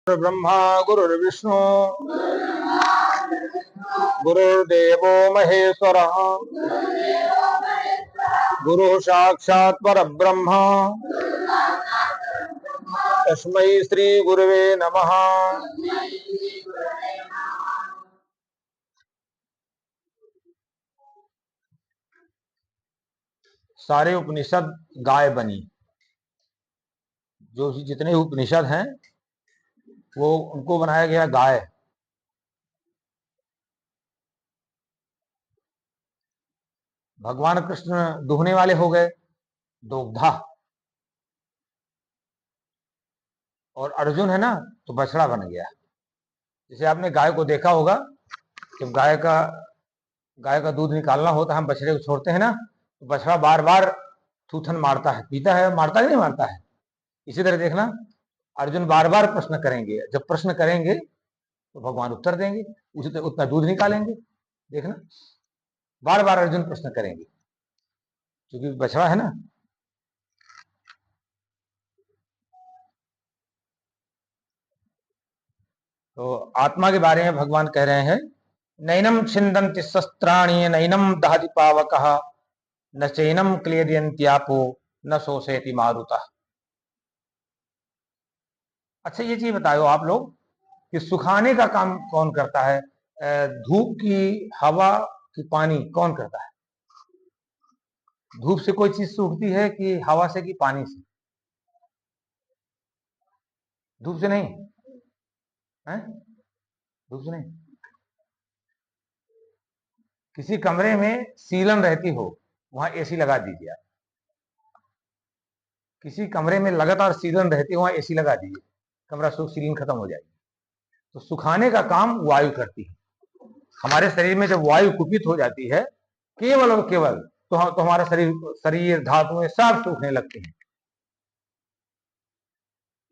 ब्रह्मा गुरुर्विष्णु गुरुर्देवो महेश्वरः गुरुः साक्षात् परब्रह्म तस्मै श्री गुरुवे नमः। सारे उपनिषद गाय बनी। जो जितने उपनिषद हैं वो उनको बनाया गया गाय। भगवान कृष्ण दुहने वाले हो गए, दोग्धा, और अर्जुन है ना तो बछड़ा बन गया। जैसे आपने गाय को देखा होगा, जब गाय का दूध निकालना होता है, हम बछड़े को छोड़ते हैं ना, तो बछड़ा बार बार थूथन मारता है, पीता है, मारता है नहीं मारता है। इसी तरह देखना, अर्जुन बार बार प्रश्न करेंगे, जब प्रश्न करेंगे तो भगवान उत्तर देंगे, उसी उतना दूध निकालेंगे। देखना, बार बार अर्जुन प्रश्न करेंगे क्योंकि बछड़ा है ना। तो आत्मा के बारे में भगवान कह रहे हैं, नैनम छिन्दन्ति शस्त्राणि नैनम दहति पावकः न चैनम क्लेदयन्त्यापो न शोषयति मारुतः। अच्छा ये चीज बताओ आप लोग कि सुखाने का काम कौन करता है? धूप की, हवा की, पानी कौन करता है? धूप से कोई चीज सूखती है कि हवा से कि पानी से? धूप से नहीं है, धूप से नहीं। किसी कमरे में सीलन रहती हो, वहां एसी लगा दीजिए आप। किसी कमरे में लगातार सीलन रहती है, वहां एसी लगा दीजिए, कमरा सूख, सीलन खत्म हो जाएगी। तो सुखाने का काम वायु करती है। हमारे शरीर में जब वायु कुपित हो जाती है केवल और केवल, तो हमारा शरीर धातुएं सब सूखने लगते हैं।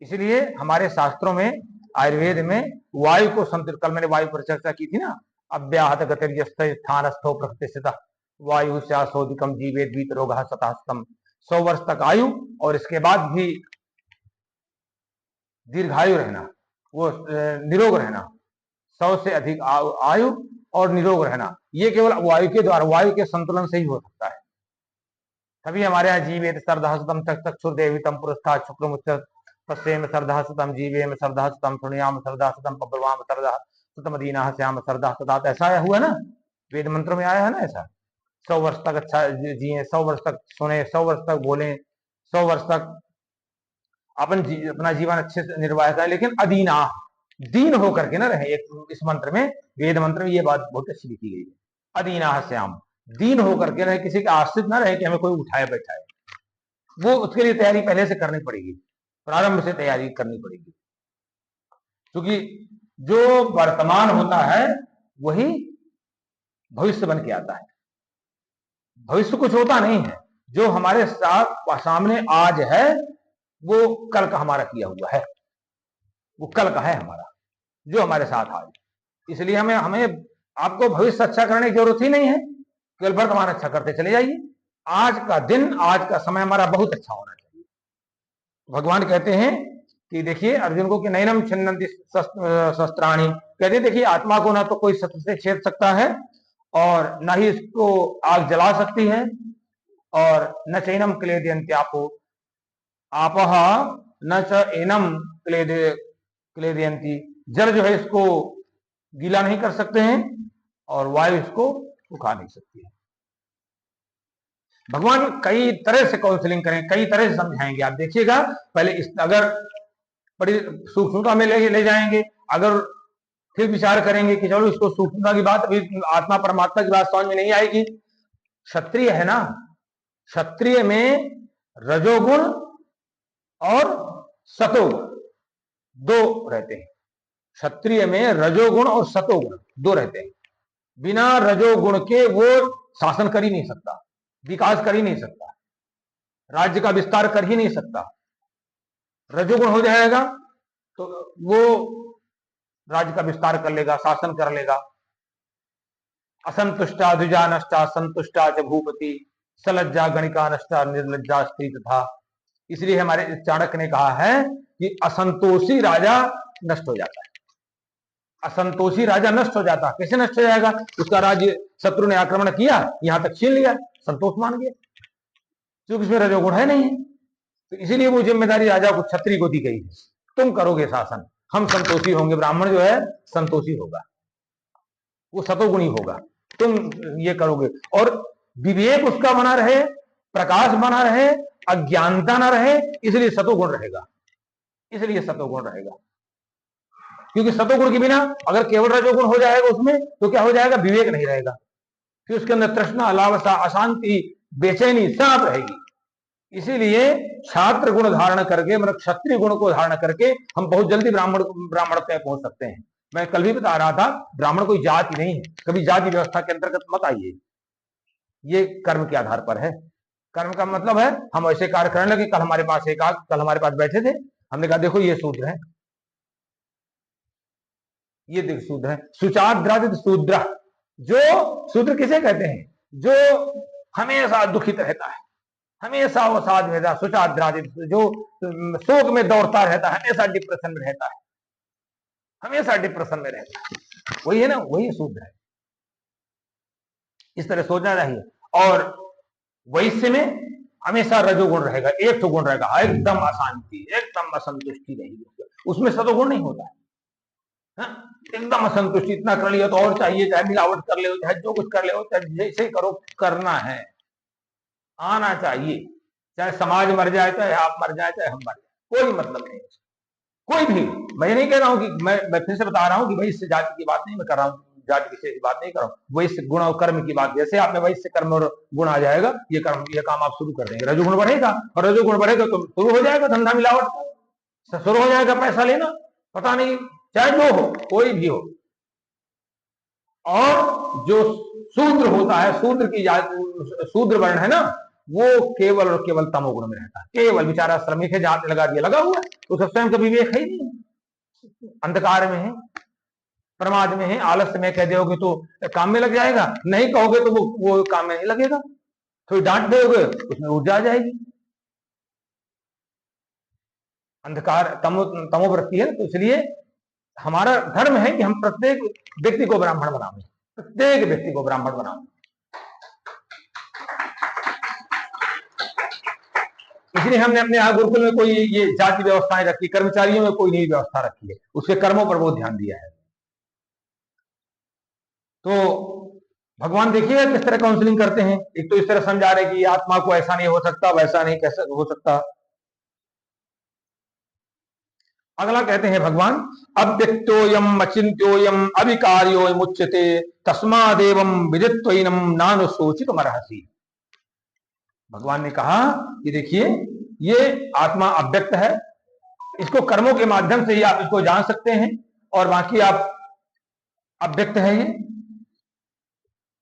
इसलिए हमारे शास्त्रों में, आयुर्वेद में वायु को संतुलित, कल मैंने वायु पर चर्चा की थी ना, अव्याहत गतिर्यस्थो प्रकृतिस्थितः वायु श्वासोदिकम जीवेद वीत रोगः सतास्तम। 100 वर्ष तक आयु और इसके बाद भी दीर्घायु रहना, वो निरोग रहना, 100 से अधिक आयु और निरोग रहना, ये केवल वायु के द्वारा, वायु के संतुलन से ही हो सकता है। तभी हमारे यहाँ जीवेत सर्दहस्तम चक्षुर्देवितम पुरस्कार शुक्रमुच्च पश्येम सर्दहस्तम जीवेम सर्दहस्तम सुनियाम सर्दहस्तम पब्रवाम सर्दहस्तम दीनाः श्याम सर्दहस्तदात। ऐसा हुआ ना, वेद मंत्र में आया है ना ऐसा। 100 वर्ष तक अच्छा जिए, 100 वर्ष तक सुने, 100 वर्ष तक बोले, 100 वर्ष तक अपना जीवन अच्छे से निर्वाह करें, लेकिन अदीना, दीन होकर के ना रहे। इस मंत्र में, वेद मंत्र में ये बात बहुत अच्छी लिखी गई है, अदीना श्याम, दीन होकर के रहे, किसी के आश्रित ना रहे कि हमें कोई उठाए बैठाए। वो उसके लिए तैयारी पहले से करनी पड़ेगी, प्रारंभ से तैयारी करनी पड़ेगी, क्योंकि जो वर्तमान होता है वही भविष्य बन के आता है। भविष्य कुछ होता नहीं है, जो हमारे साथ सामने आज है वो कल का हमारा किया हुआ है, वो कल का है हमारा, जो हमारे साथ आज। इसलिए हमें आपको भविष्य अच्छा करने की जरूरत ही नहीं है, केवल वर्तमान अच्छा करते चले जाइए। आज का दिन, आज का समय हमारा बहुत अच्छा होना चाहिए। भगवान कहते हैं कि देखिए अर्जुन को कि नैनम छिन्नन्ति शस्त्राणि, कहते देखिए आत्मा को ना तो कोई शस्त्र से छेद सकता है और न ही इसको आग जला सकती है, और न चैनम क्लेदयन्त्यापो आपह न च एनम क्लेदयन्ति, जल जो है इसको गीला नहीं कर सकते हैं और वायु इसको सुखा नहीं सकती है। भगवान कई तरह से काउंसलिंग करें, कई तरह से समझाएंगे, आप देखिएगा। पहले अगर बड़ी सूक्ष्मता में ले जाएंगे, अगर फिर विचार करेंगे कि चलो इसको सूक्ष्मता की बात, अभी आत्मा परमात्मा की बात समझ में नहीं आएगी। क्षत्रिय है ना, क्षत्रिय में रजोगुण और सतोगुण दो रहते हैं। क्षत्रिय में रजोगुण और सतोगुण दो रहते हैं। बिना रजोगुण के वो शासन कर ही नहीं सकता, विकास कर ही नहीं सकता, राज्य का विस्तार कर ही नहीं सकता। रजोगुण हो जाएगा तो वो राज्य का विस्तार कर लेगा, शासन कर लेगा। असंतुष्टा द्विजा नष्टा संतुष्टा च भूपति सलज्जा गणिका नष्टा निर्लज्जा स्त्री तथा। इसलिए हमारे चाणक्य ने कहा है कि असंतोषी राजा नष्ट हो जाता है, असंतोषी राजा नष्ट हो जाता है। कैसे नष्ट हो जाएगा? उसका राज्य शत्रु ने आक्रमण किया, यहां तक छीन लिया, संतोष मान गया, क्योंकि उसमें रजोगुण है नहीं है। तो इसीलिए वो जिम्मेदारी राजा को, क्षत्रिय को दी गई है, तुम करोगे शासन, हम संतोषी होंगे। ब्राह्मण जो है संतोषी होगा, वो सतोगुणी होगा, तुम ये करोगे। और विवेक उसका बना रहे, प्रकाश बना रहे, अज्ञानता ना रहे, इसलिए सतोगुण रहेगा, इसलिए सतोगुण रहेगा। क्योंकि सतोगुण के बिना अगर केवल रजोगुण हो जाएगा उसमें, तो क्या हो जाएगा? विवेक नहीं रहेगा, फिर उसके अंदर तृष्णा, लालसा, अशांति, बेचैनी सब रहेगी। इसीलिए छात्र गुण धारण करके, मतलब क्षत्रिय गुण को धारण करके हम बहुत जल्दी ब्राह्मण पे पहुंच सकते हैं। मैं कल भी बता रहा था, ब्राह्मण कोई जाति नहीं है, कभी जाति व्यवस्था के अंतर्गत मत आइए, ये कर्म के आधार पर है। कर्म का मतलब है हम ऐसे कार्य करने लगे। कल हमारे पास बैठे थे, हमने कहा देखो ये शूद्र है, ये देख शूद्र है, सुचाद्रादित शूद्र। जो शूद्र किसे कहते हैं? जो हमेशा दुखित रहता है, हमेशा अवसाद में रहता, सुचाद्रादित, जो शोक में दौड़ता रहता है, हमेशा डिप्रेशन में रहता है, हमेशा डिप्रेशन में रहता है, वही है ना, वही शूद्र है। इस तरह सोचना चाहिए। और वैश्य में हमेशा रजोगुण रहेगा, एक तो गुण रहेगा, एकदम अशांति, एकदम असंतुष्टि रहेगी, उसमें सतोगुण नहीं होता है। एकदम असंतुष्टि, इतना कर लिया तो और चाहिए, चाहे मिलावट कर ले, चाहे जो कुछ कर ले, चाहे जैसे करो, करना है, आना चाहिए, चाहे समाज मर जाए, चाहे आप मर जाए, चाहे हम मर जाए, कोई मतलब नहीं। कोई भी, मैं नहीं कह रहा हूं कि मैं फिर से बता रहा हूं कि भाई इससे जाति की बात नहीं मैं कर रहा हूं, जाति विशेष की बात नहीं कर रहा हूं, वैश्य गुण और कर्म की बात। जैसे आप में वैश्य कर्म और गुण आ जाएगा, ये काम आप शुरू कर देंगे, रजोगुण बढ़ेगा, और रजोगुण बढ़ेगा तो शुरू हो जाएगा धंधा मिलावट का, शुरू हो जाएगा पैसा लेना, पता नहीं, चाहे जो हो, कोई भी हो। और जो शूद्र होता है, शूद्र की जाति, शूद्र वर्ण है ना, वो केवल और केवल तमोगुण में रहता है, केवल बेचारा श्रमिक है, जहां लगा दिया लगा हुआ है, तो सब स्वयं का विवेक है ही नहीं, अंधकार में है, प्रमाद में है, आलस्य में। कह दोगे तो काम में लग जाएगा, नहीं कहोगे तो वो काम में नहीं लगेगा, थोड़ी डांट दोगे उसमें ऊर्जा आ जाएगी। अंधकार तमोवृत्ति है, तो इसलिए हमारा धर्म है कि हम प्रत्येक व्यक्ति को ब्राह्मण बनाएं, प्रत्येक व्यक्ति को ब्राह्मण बनाएं। इसलिए हमने अपने यहाँ गुरुकुल में कोई ये जाति व्यवस्थाएं रखी, कर्मचारियों में कोई नई व्यवस्था रखी है, उसके कर्मों पर बहुत ध्यान दिया है। तो भगवान देखिएगा किस तरह काउंसलिंग करते हैं। एक तो इस तरह समझा रहे कि आत्मा को ऐसा नहीं हो सकता, वैसा नहीं कैसे हो सकता। अगला कहते हैं भगवान, अव्यक्तोयम अचिंत्योयम अविकार्यो मुच्यते तस्मादेवं विदित्वैनम नानुशोचित मरहसी। भगवान ने कहा कि देखिए, ये आत्मा अव्यक्त है, इसको कर्मों के माध्यम से ही आप इसको जान सकते हैं, और बाकी आप अव्यक्त है,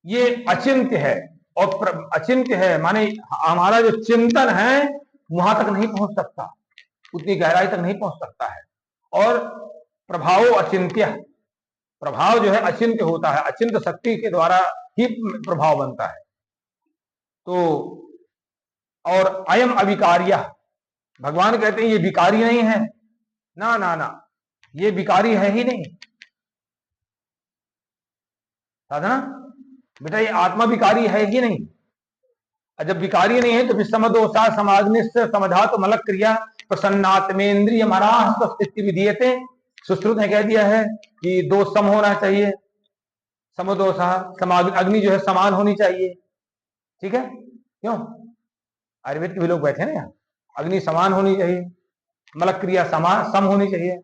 ये अचिंत्य है। और अचिंत्य है माने हमारा जो चिंतन है वहां तक नहीं पहुंच सकता, उतनी गहराई तक नहीं पहुंच सकता है। और प्रभाव अचिंत्य, प्रभाव जो है अचिंत्य होता है, अचिंत्य शक्ति के द्वारा ही प्रभाव बनता है। तो और अयम अविकार्य, भगवान कहते हैं ये विकारी नहीं है, ना ना ना, ये विकारी है ही नहीं। साधना बेटा, ये आत्मा विकारी है ही नहीं, और जब विकारी नहीं है तो फिर समदोषा समाग्निश्च समधातु मलक क्रिया प्रसन्नात्मेन्द्रिय मराह स्वस्थिति विधीयते। सुश्रुत ने कह दिया है कि दोष सम होना चाहिए, समदोषा समाग्नि, अग्नि जो है समान होनी चाहिए, ठीक है, क्यों? आयुर्वेद के भी लोग बैठे ना यहाँ, अग्नि समान होनी चाहिए, मलक क्रिया समान सम होनी चाहिए।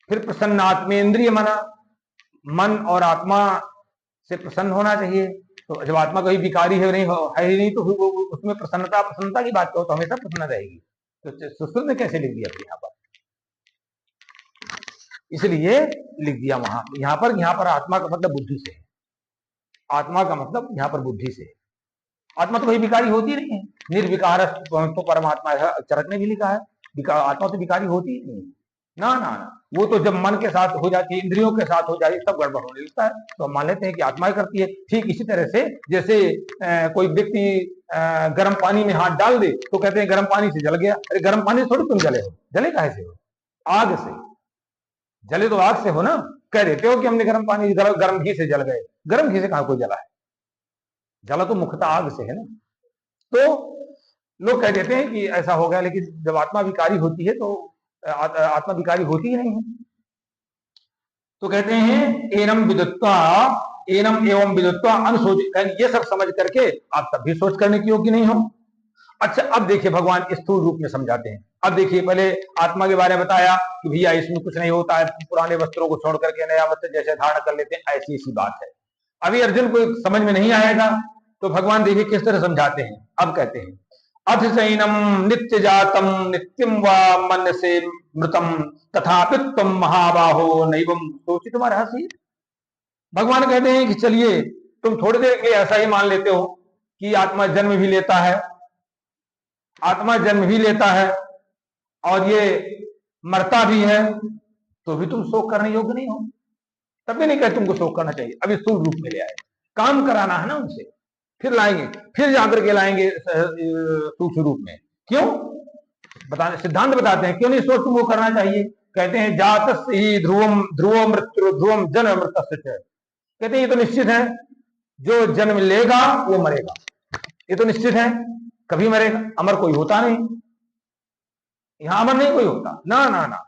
फिर प्रसन्नात्मेन्द्रिय मना, मन और आत्मा से प्रसन्न होना चाहिए। तो जब आत्मा कोई विकारी है नहीं, है ही नहीं, तो उसमें प्रसन्नता की बात करो तो हमेशा प्रसन्न रहेगी। तो सुश्रुत ने कैसे लिख दिया यहाँ पर? इसलिए लिख दिया वहां, यहाँ पर आत्मा का मतलब बुद्धि से है, आत्मा का मतलब यहाँ पर बुद्धि से है। आत्मा तो कोई विकारी होती नहीं है, निर्विकार तो परमात्मा है, चरक ने भी लिखा है, आत्मा तो विकारी होती ही नहीं, ना ना ना, वो तो जब मन के साथ हो जाती है, इंद्रियों के साथ हो जाती है, तब गड़बड़ होने लगता है। तो हम मान लेते हैं कि आत्मा करती है। ठीक इसी तरह से जैसे कोई व्यक्ति गर्म पानी में हाथ डाल दे तो कहते हैं गर्म पानी से जल गया। अरे गर्म पानी से थोड़ी तुम जले हो, जले काहे से हो? आग से। जले तो आग से हो ना, कह देते हो कि हमने गर्म पानी गर्म घी से जल गए, गर्म घी से कहां कोई जला है, जला तो मुख्यतः आग से है ना। तो लोग कह देते हैं कि ऐसा हो गया, लेकिन जब आत्मा विकारी होती है तो आत्मा विकारी होती ही नहीं है। तो कहते हैं एनम विदुत्वा, एनम एवं विदुत्वा अनुसोच, ये सब समझ करके आप तब भी सोच करने की योग्य नहीं हो। अच्छा, अब देखिए भगवान स्थूल रूप में समझाते हैं। अब देखिए, पहले आत्मा के बारे में बताया कि भैया इसमें कुछ नहीं होता है, पुराने वस्त्रों को छोड़ करके नया वस्त्र जैसे धारण कर लेते हैं, ऐसी सी बात है। अभी अर्जुन को समझ में नहीं आएगा, तो भगवान देखिए किस तरह समझाते हैं। अब कहते हैं अथ सैनम नित्य जातम नित्यम व मन से मृतम तथापि तुम महाबाहो नैवम सोचितुम अर्हसि। भगवान कहते हैं कि चलिए, तुम थोड़ी देर के लिए ऐसा ही मान लेते हो कि आत्मा जन्म भी लेता है, आत्मा जन्म भी लेता है और ये मरता भी है, तो भी तुम शोक करने योग्य नहीं हो। तब भी नहीं कहते तुमको शोक करना चाहिए। अभी स्थूल रूप में ले आए, काम कराना है ना उनसे, फिर लाएंगे, फिर जाकर के लाएंगे सूक्ष्म रूप में। क्यों बताने, सिद्धांत बताते हैं क्यों नहीं सोच तुमको करना चाहिए। कहते हैं जात ही ध्रुवम ध्रुव मृत्यु ध्रुवम जन्म मृत। कहते हैं ये तो निश्चित है, जो जन्म लेगा वो मरेगा, ये तो निश्चित है, कभी मरेगा। अमर कोई होता नहीं, यहां अमर नहीं कोई होता ना ना ना।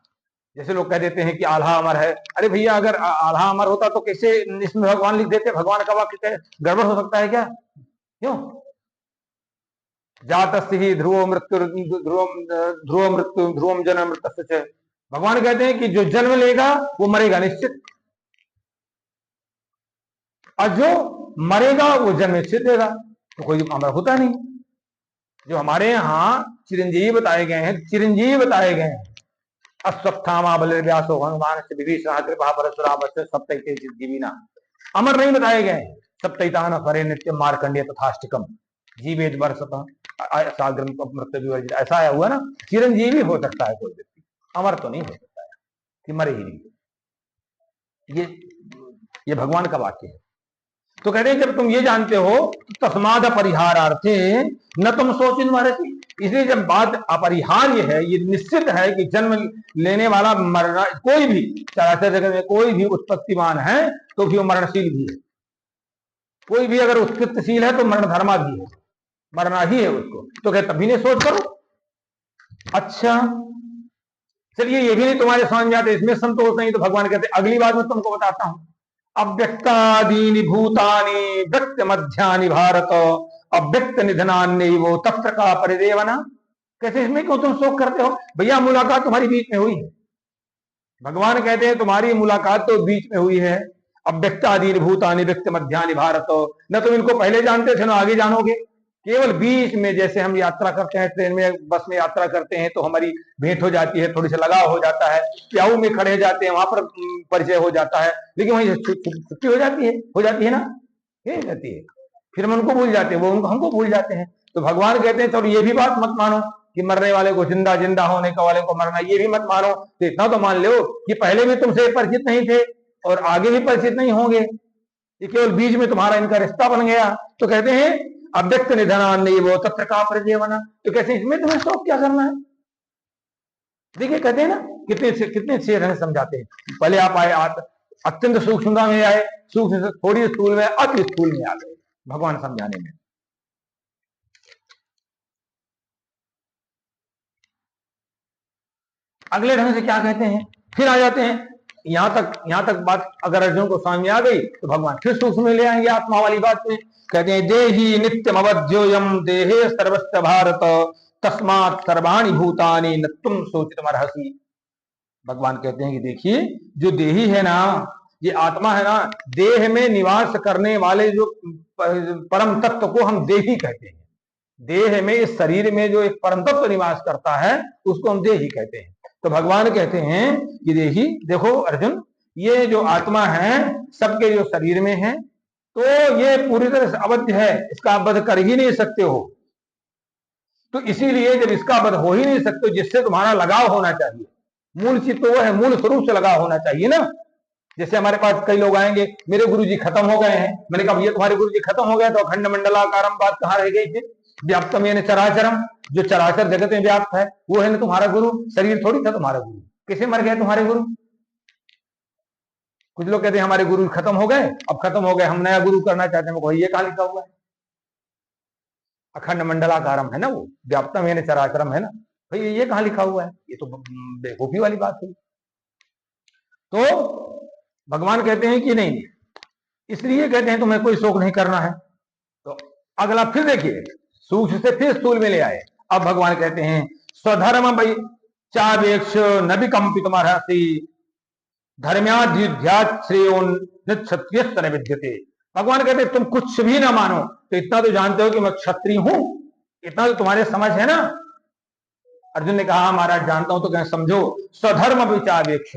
जैसे लोग कह देते हैं कि आल्हा अमर है। अरे भैया, अगर आल्हा अमर होता तो कैसे इसमें भगवान लिख देते? भगवान का वाक्य गड़बड़ हो सकता है क्या? क्यों? जातस्य ही ध्रुव मृत्यु ध्रुव मृत्यु ध्रुवम जन्म मृत। भगवान कहते हैं कि जो जन्म लेगा वो मरेगा निश्चित, और जो मरेगा वो जन्म निश्चित देगा। तो कोई अमर होता नहीं। जो हमारे यहाँ चिरंजीवी बताए गए हैं, चिरंजीवी बताए गए हैं, अश्वत्थामा बलिर्व्यासो हनुमान से विभीषण कृपा परशुराम से सप्तैते जीविना, अमर नहीं बताए गए। सप्तैतान परे नित्य मार्कंडेय तथाष्टिकम जीवेद वर्षतः साग्रम मृत्यु विवर्जित। ऐसा आया हुआ ना, चिरंजीवी हो सकता है कोई व्यक्ति, अमर तो नहीं हो सकता है कि मरे ही नहीं। ये भगवान का वाक्य है। तो कहते हैं जब तुम ये जानते हो तस्माद अपरिहारार्थे न तुम सोचिन मरसी। इसलिए जब बात अपरिहार्य है, ये निश्चित है कि जन्म लेने वाला मरना, कोई भी चराचर जगत में कोई भी उत्पत्तिमान है तो भी वो मरणशील भी है। कोई भी अगर उत्कृष्टशील है तो मरण धर्मा भी है, मरना ही है उसको। तो कहते तभी ने सोच करो। अच्छा चलिए, ये भी नहीं तुम्हारे समझ में आते, इसमें संतोष नहीं, तो भगवान कहते अगली बात मैं तुमको बताता हूं। अव्यक्तादीनि भूतानि व्यक्त मध्यानि भारत अव्यक्त निधनान्य वो तत्र का परिदेवना। कैसे, इसमें क्यों तुम शोक करते हो? भैया मुलाकात तुम्हारी बीच में हुई है। भगवान कहते हैं तुम्हारी मुलाकात तो बीच में हुई है। अव्यक्तादीनि भूतानि व्यक्त मध्यानि भारत, न तुम इनको पहले जानते थे न आगे जानोगे, केवल बीच में। जैसे हम यात्रा करते हैं, ट्रेन में बस में यात्रा करते हैं तो हमारी भेंट हो जाती है, थोड़ी सी लगाव हो जाता है, प्याऊ में खड़े जाते हैं वहां पर परिचय हो जाता है, लेकिन वहीं छुट्टी हो जाती है ना, ये जाती है, फिर हम उनको भूल जाते हैं, वो हमको भूल जाते हैं। तो भगवान कहते हैं चलो ये भी बात मत मानो कि मरने वाले को जिंदा, जिंदा होने का वाले को मरना, ये भी मत मानो। तो इतना तो मान लो कि पहले भी तुमसे परिचित नहीं थे और आगे भी परिचित नहीं होंगे, ये केवल बीच में तुम्हारा इनका रिश्ता बन गया। तो कहते हैं अव्यक्त निधनान नहीं वो तत्र का परिदेवना। तो कैसे, इसमें तुम्हें शोक क्या करना है? देखिए कहते हैं ना, कितने शेर हैं समझाते हैं। पहले आप आए अत्यंत सूक्ष्मता में आए, सूक्ष्म से थोड़ी स्थूल में, अति स्थूल में आ गए भगवान समझाने में। अगले ढंग से क्या कहते हैं, फिर आ जाते हैं यहां तक बात अगर अर्जुन को समझ में आ गई तो भगवान फिर सूक्ष्म में ले आएंगे आत्मा वाली बात में। कहते हैं देही नित्यम अवध्योयम देहे सर्वस्य भारत तस्मात् सर्वाणि भूतानि न तुम सोचितुम अर्हसि। भगवान कहते हैं कि देखिए, जो देही है ना, ये आत्मा है ना, देह में निवास करने वाले जो परम तत्व को हम देही कहते हैं। देह में, इस शरीर में जो एक परम तत्व निवास करता है उसको हम देही कहते हैं। तो भगवान कहते हैं कि देही, देखो अर्जुन, ये जो आत्मा है सबके जो शरीर में है, तो ये पूरी तरह से अवध्य है, इसका आप वध कर ही नहीं सकते हो। तो इसीलिए जब इसका वध हो ही नहीं सकते, जिससे तुम्हारा लगाव होना चाहिए, मूल चीज तो वो है, मूल स्वरूप से लगाव होना चाहिए ना। जैसे हमारे पास कई लोग आएंगे, मेरे गुरुजी खत्म हो गए हैं। मैंने कहा ये तुम्हारे गुरुजी खत्म हो गए तो अखंड मंडलाकारम बात कहाँ रह गई थी? व्याप्तम यानी चराचरम, जो चराचर जगत में व्याप्त है वो है ना तुम्हारा गुरु, शरीर थोड़ी था तुम्हारा गुरु। किसे मर गए तुम्हारे गुरु? कुछ लोग कहते हैं हमारे गुरु खत्म हो गए, अब खत्म हो गए, हम नया गुरु करना चाहते हैं। ये कहां लिखा हुआ है? अखंड मंडलाकारम है ना, वो व्याप्तम है चराचरम है ना भाई, ये कहां लिखा हुआ है? ये तो बेवकूफी वाली बात हुई। तो भगवान कहते हैं कि नहीं, इसलिए कहते हैं तुम्हें कोई शोक नहीं करना है। तो अगला फिर देखिए, सूक्ष्म से फिर स्थूल में ले आए। अब भगवान कहते हैं स्वधर्म भाई चावेक्ष न विकंपितमर्हसि धर्म्याध्यात् श्रेयोन क्षत्रिय विद्यते। भगवान कहते तुम कुछ भी ना मानो तो इतना तो जानते हो कि मैं क्षत्रिय हूं, इतना तो तुम्हारे समझ है ना। अर्जुन ने कहा महाराज जानता हूं, तो कहें समझो स्वधर्म विचावेक्ष,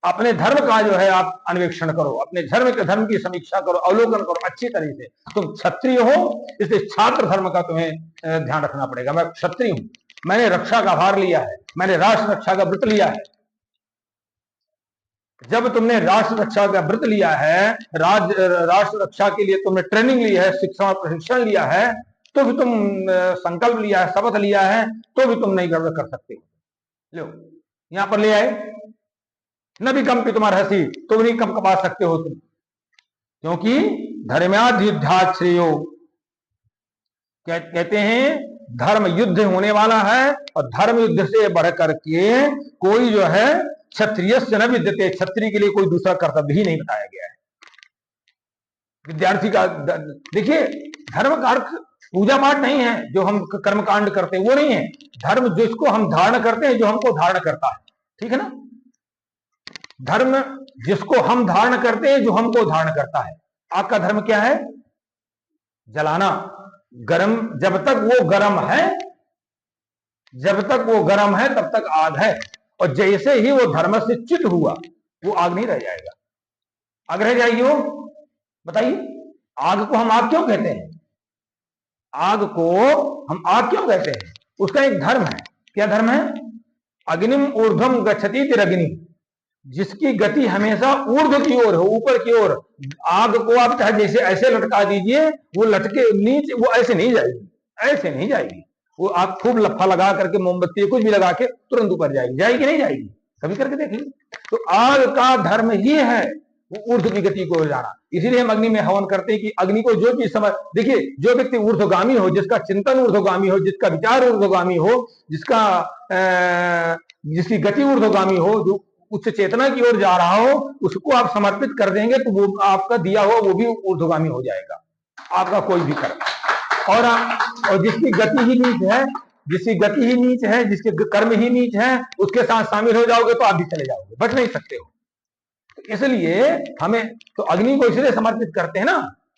अपने धर्म का जो है आप अन्वेषण करो, अपने धर्म की समीक्षा करो, अवलोकन करो अच्छी तरह से। तुम क्षत्रिय हो, इसलिए छात्र धर्म का तुम्हें ध्यान रखना पड़ेगा। मैं क्षत्रिय हूं, मैंने रक्षा का भार लिया है, मैंने राष्ट्र रक्षा का व्रत लिया है। जब तुमने राष्ट्र रक्षा का व्रत लिया है, राष्ट्र रक्षा के लिए तुमने ट्रेनिंग ली है, शिक्षा और प्रशिक्षण लिया है, तो भी तुम संकल्प लिया है, शपथ लिया है, तो भी तुम नहीं गड़बड़ कर सकते। लो यहां पर ले आए, न भी कंपित तुम्हारे तुम नहीं कम कमा सकते हो तुम, क्योंकि धर्म्याध्यात् श्रेयो, कहते हैं धर्म युद्ध होने वाला है, और धर्म युद्ध से बढ़ करके कोई जो है क्षत्रिय से न विद्यते, क्षत्रिय के लिए कोई दूसरा कर्तव्य ही नहीं बताया गया है। विद्यार्थी का देखिए, धर्म का अर्थ पूजा पाठ नहीं है, जो हम कर्मकांड करते हैं वो नहीं है। धर्म जिसको हम धारण करते हैं, जो हमको धारण करता है, ठीक है ना। धर्म जिसको हम धारण करते हैं, जो हमको धारण करता है। आग का धर्म क्या है? जलाना, गर्म, जब तक वो गर्म है, जब तक वो गर्म है तब तक आग है, और जैसे ही वो धर्म से च्युत हुआ वो आग नहीं रह जाएगा। आग रह जाएगी वो? बताइए, आग को हम आग क्यों कहते हैं? आग को हम आग क्यों कहते हैं? उसका एक धर्म है। क्या धर्म है? अग्निम ऊर्ध्वम गच्छति तिरग्नि, जिसकी गति हमेशा ऊर्ध्व की ओर हो, ऊपर की ओर। आग को आप चाहे जैसे ऐसे लटका दीजिए, वो लटके नीचे, वो ऐसे नहीं जाएगी, ऐसे नहीं जाएगी। वो आप खूब लफा लगा करके, मोमबत्ती कुछ भी लगा के तुरंत ऊपर जाएगी, जाएगी नहीं जाएगी? कभी करके देखिए। तो आग का धर्म ही है वो ऊर्ध्व की गति को जाना। इसीलिए हम अग्नि में हवन करते हैं कि अग्नि को जो चीज समझ, देखिए जो व्यक्ति ऊर्ध्वगामी हो, जिसका चिंतन ऊर्ध्वगामी हो, जिसका विचार ऊर्ध्वगामी हो, जिसकी गति ऊर्ध्वगामी हो, जो उच्च चेतना की ओर जा रहा हो, उसको आप समर्पित कर देंगे तो वो आपका दिया हुआ वो भी ऊर्ध्वगामी हो जाएगा, आपका कोई भी कर्म। और जिसकी गति ही नीच है, जिसकी गति ही नीच है, जिसके कर्म ही नीच है, उसके साथ शामिल हो जाओगे तो आप भी चले जाओगे, बच नहीं सकते हो। इसलिए हमें तो अग्नि को इसलिए समर्पित करते हैं ना,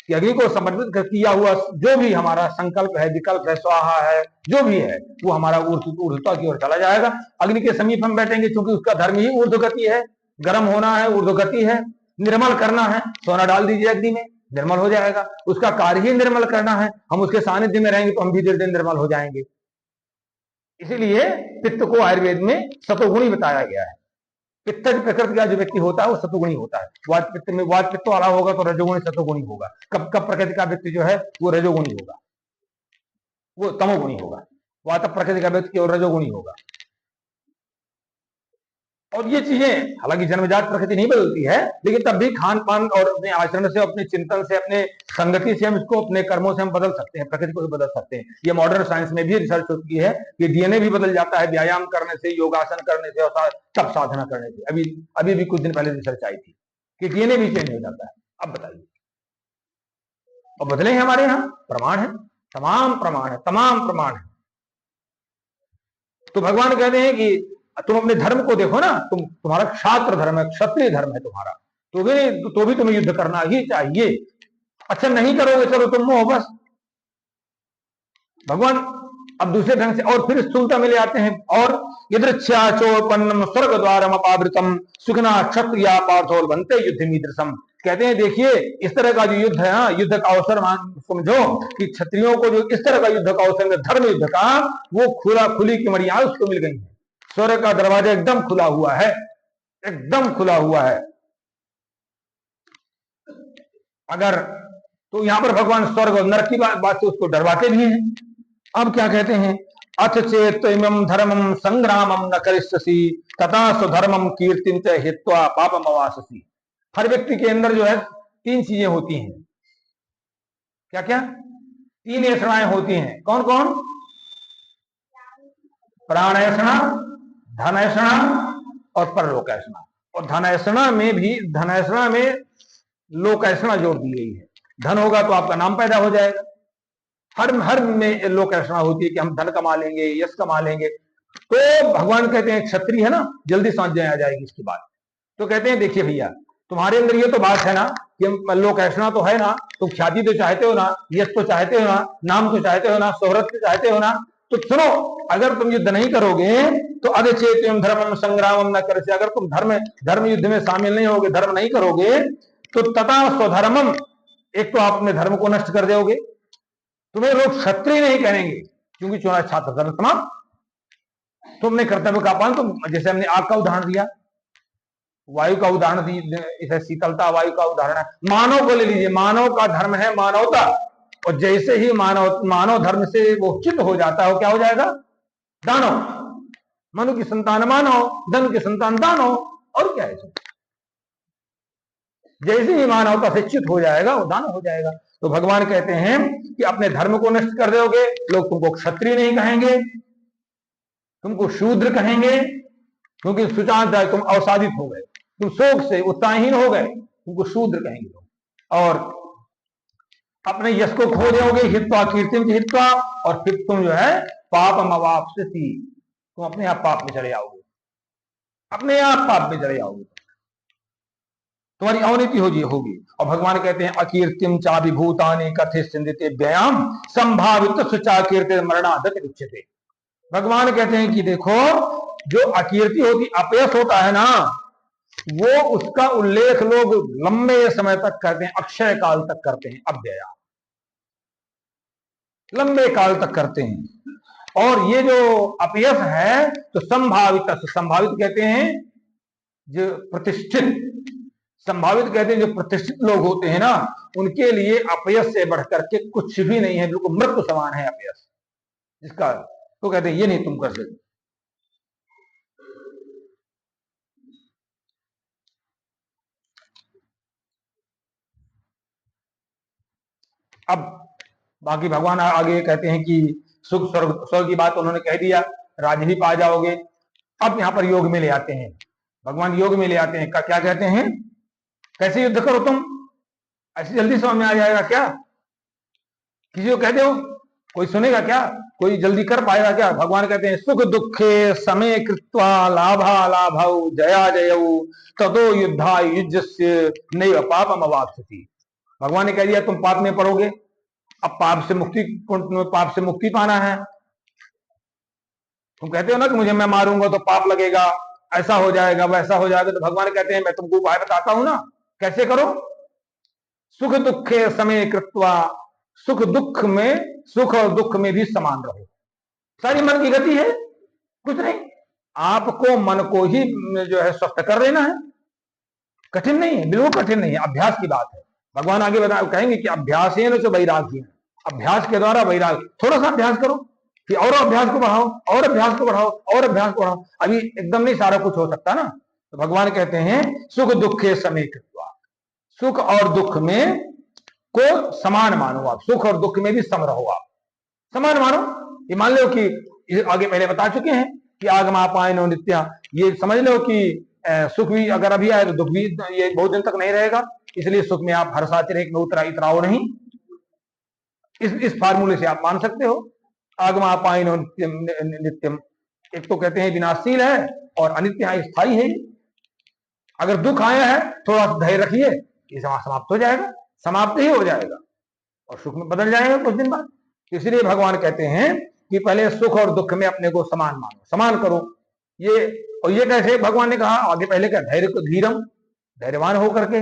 कि अग्नि को समर्पित किया हुआ जो भी हमारा संकल्प है, विकल्प है, स्वाहा है, जो भी है, वो हमारा ऊर्ध्वता की ओर चला जाएगा। अग्नि के समीप हम बैठेंगे, क्योंकि उसका धर्म ही ऊर्ध्वगति है, गर्म होना है, ऊर्ध्वगति है, निर्मल करना है। सोना डाल दीजिए अग्नि में, निर्मल हो जाएगा, उसका कार्य ही निर्मल करना है। हम उसके सानिध्य में रहेंगे तो हम भी धीरे धीरे निर्मल हो जाएंगे। इसीलिए पित्त को आयुर्वेद में सतोगुणी बताया गया है। पित्त प्रकृति का जो व्यक्ति होता है वो सतोगुणी होता है। वात पित्त में वात पित्त वाला होगा तो रजोगुणी सतोगुणी होगा। कब कब प्रकृति का व्यक्ति जो है वो रजोगुणी होगा, वो तमोगुणी होगा। वात प्रकृति का व्यक्ति और रजोगुणी होगा। और ये चीजें हालांकि जन्मजात प्रकृति नहीं बदलती है, लेकिन तब भी खान पान और अपने आचरण से, अपने चिंतन से, अपने संगति से हम इसको, अपने कर्मों से हम बदल सकते हैं, प्रकृति को भी बदल सकते हैं। ये मॉडर्न साइंस में भी रिसर्च हो चुकी है कि डीएनए भी बदल जाता है व्यायाम करने से, योगासन करने से और तप साधना करने से। अभी भी कुछ दिन पहले रिसर्च आई थी कि डीएनए भी चेंज हो जाता है। अब बताइए, और बदले हैं हमारे यहाँ प्रमाण है, तमाम प्रमाण है, तमाम प्रमाण है। तो भगवान कहते हैं कि तुम अपने धर्म को देखो ना, तुम्हारा क्षात्र धर्म है, क्षत्रिय धर्म है तुम्हारा, तो भी तुम्हें युद्ध करना ही चाहिए। अच्छा नहीं करोगे, चलो तुम हो बस। भगवान अब दूसरे ढंग से और फिर स्थूलता में ले आते हैं। और यदृच्छाचोपन्नम स्वर्ग द्वारम अपावृतम सुखना क्षत्रिया पार्थोल बनते युद्ध मीदृशम। कहते हैं देखिए इस तरह का जो युद्ध है, युद्ध का अवसर समझो कि क्षत्रियों को जो इस तरह का युद्ध का अवसर, धर्म युद्ध का, वो खुली की मरिया उसको मिल गई है। स्वर्ग का दरवाजा एकदम खुला हुआ है, एकदम खुला हुआ है। अगर तो यहां पर भगवान स्वर्ग और नरक की बात से उसको डरवाते भी हैं। अब क्या कहते हैं, अथ चेत इमं धर्मम संग्रामम न करिष्यसि तथा स्वधर्मम कीर्तिम च हित्वा पापम अवाससि। हर व्यक्ति के अंदर जो है तीन चीजें होती हैं। क्या क्या? तीन ऐषणाएं होती हैं। कौन कौन? प्राण ऐषणा, धन ऐषणा और परलोक ऐषणा। और धनैषणा में भी, धनैषणा में लोक ऐषणा जोड़ दी गई है। धन होगा तो आपका नाम पैदा हो जाएगा। हर में लोक ऐषणा होती है कि हम धन कमा लेंगे, यश कमा लेंगे। तो भगवान कहते हैं क्षत्रिय है ना, जल्दी समझ में आ जाएगी इसकी बात। तो कहते हैं देखिए भैया, तुम्हारे अंदर ये तो बात है ना कि लोक ऐषणा तो है ना, तुम ख्याति तो चाहते हो ना, यश तो चाहते हो ना, नाम तो चाहते हो ना, शोहरत तो चाहते हो ना। तो सुनो, अगर तुम युद्ध नहीं करोगे तो अधचेत धर्मम संग्रामम न कर, अगर तुम धर्म युद्ध में शामिल नहीं होगे, धर्म नहीं करोगे तो तथा स्वधर्मम, एक तो आप अपने धर्म को नष्ट कर दोगे। तुम्हें लोग क्षत्रिय नहीं कहेंगे क्योंकि चुना छात्र धर्म समाप्त, तुमने कर्तव्य का पालन। तो जैसे हमने आग का उदाहरण दिया, वायु का उदाहरण दी, इसे शीतलता वायु का उदाहरण है। मानव को ले लीजिए, मानव का धर्म है मानवता, और जैसे ही मानव धर्म से वो च्युत हो जाता है, वो क्या हो जाएगा? दानव। मनु की संतान मानव, धन की संतान दानव, और क्या है? जैसे ही मानवता से च्युत हो जाएगा वो दानव हो जाएगा। तो भगवान कहते हैं कि अपने धर्म को नष्ट कर दोगे, लोग तुमको क्षत्रिय नहीं कहेंगे, तुमको शूद्र कहेंगे, क्योंकि सुचांत है तुम अवसादित हो गए, तुम शोक से उत्साहहीन हो गए, तुमको शूद्र कहेंगे लोग। और अपने यश को खो दोगे, हित्वा कीर्तिम हित्वा, और फिर तुम जो है पापम अवाप्स्यसि, तुम अपने आप पाप में चले जाओगे, अपने आप पाप में चले जाओगे, तुम्हारी अवनीति होगी। और भगवान कहते हैं अकीर्तिम चा विभूतानि कथे सिंधिते व्यायाम संभावित सुचा कीर्ति मरणादत उच्यते। भगवान कहते हैं कि देखो, जो अकीर्ति होती, अपयश होता है ना, वो उसका उल्लेख लोग लंबे समय तक करते हैं, अक्षय काल तक करते हैं, अव्यया, लंबे काल तक करते हैं। और ये जो अपयश है तो संभावित, संभावित कहते हैं जो प्रतिष्ठित, संभावित कहते हैं जो प्रतिष्ठित लोग होते हैं ना, उनके लिए अपयश से बढ़कर के कुछ भी नहीं है, बिल्कुल मृत्यु समान है अपयश जिसका। तो कहते हैं ये नहीं तुम कर सकते। अब बाकी भगवान आगे कहते हैं कि सुख स्वर्ग की बात उन्होंने कह दिया, राज भी पा जाओगे। अब यहां पर योग में ले आते हैं, भगवान योग में ले आते हैं। क्या कहते हैं? कैसे युद्ध करो तुम? ऐसे जल्दी समझ में आ जाएगा क्या? किसी को कह दो, कोई सुनेगा क्या? कोई जल्दी कर पाएगा क्या? भगवान कहते हैं सुख दुखे समय कृत्वा लाभा लाभौ जया जयऊ तदो युद्धा युज्यस्य नैव पापम अवाप्स्यति। भगवान ने कह दिया तुम पाप में पड़ोगे, अब पाप से मुक्ति पाना है। तुम कहते हो ना कि मुझे, मैं मारूंगा तो पाप लगेगा, ऐसा हो जाएगा, वैसा हो जाएगा। तो भगवान कहते हैं मैं तुमको उपाय बताता हूं ना, कैसे करो। सुख दुखे समय कृत्वा, सुख दुख में, सुख और दुख में भी समान रहो। सारी मन की गति है, कुछ नहीं, आपको मन को ही जो है स्वस्थ कर लेना है। कठिन नहीं है, बिल्कुल कठिन नहीं है, अभ्यास की बात है। भगवान आगे कहेंगे कि अभ्यास है ना वैराग्य, अभ्यास के द्वारा वैराग्य। थोड़ा सा अभ्यास करो, फिर और अभ्यास को बढ़ाओ, और अभ्यास को बढ़ाओ, और अभ्यास को बढ़ाओ। अभी एकदम नहीं सारा कुछ हो सकता ना। तो भगवान कहते हैं सुख दुखे समय कृत्वा, सुख और दुख में को समान मानो आप, सुख और दुख में भी सम रहो आप, समान मानो। ये मान लो कि आगे पहले बता चुके हैं कि आगमापायनो नित्या, ये समझ लो कि सुख भी अगर अभी आए तो दुख भी ये बहुत दिन तक नहीं रहेगा, इसलिए सुख में आप हर्षातिरेक में इतराओ नहीं। इस फार्मूले से आप मान सकते हो आगमापायनो नित्यम। एक तो कहते हैं विनाशशील है और अनित्य स्थायी है। अगर दुख आया है थोड़ा सा धैर्य रखिए, ये समाप्त हो जाएगा, समाप्त ही हो जाएगा और सुख में बदल जाएगा कुछ दिन बाद। इसलिए भगवान कहते हैं कि पहले सुख और दुख में अपने को समान मानो, समान करो। और ये कैसे भगवान ने कहा आगे, पहले क्या, धैर्य को धीरम, धैर्यवान होकर के,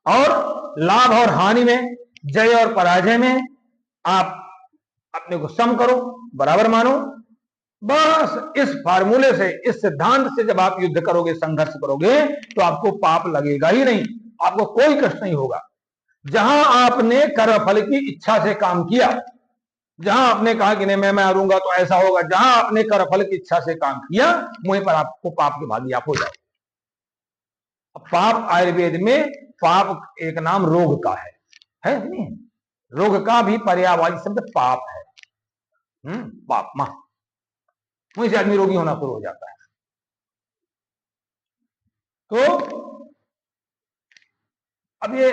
और लाभ और हानि में, जय और पराजय में आप अपने को सम करो, बराबर मानो। बस इस फार्मूले से, इस सिद्धांत से जब आप युद्ध करोगे, संघर्ष करोगे, तो आपको पाप लगेगा ही नहीं, आपको कोई कष्ट नहीं होगा। जहां आपने कर्म फल की इच्छा से काम किया, जहां आपने कहा कि नहीं मैं मारूंगा तो ऐसा होगा, जहां आपने कर्मफल की इच्छा से काम किया वहीं पर आपको पाप के भागी आप हो जाए। पाप आयुर्वेद में पाप एक नाम रोग का है नहीं? रोग का भी पर्यायवाची शब्द पाप है। पाप मां, वहीं से आदमी रोगी होना शुरू हो जाता है। तो अब ये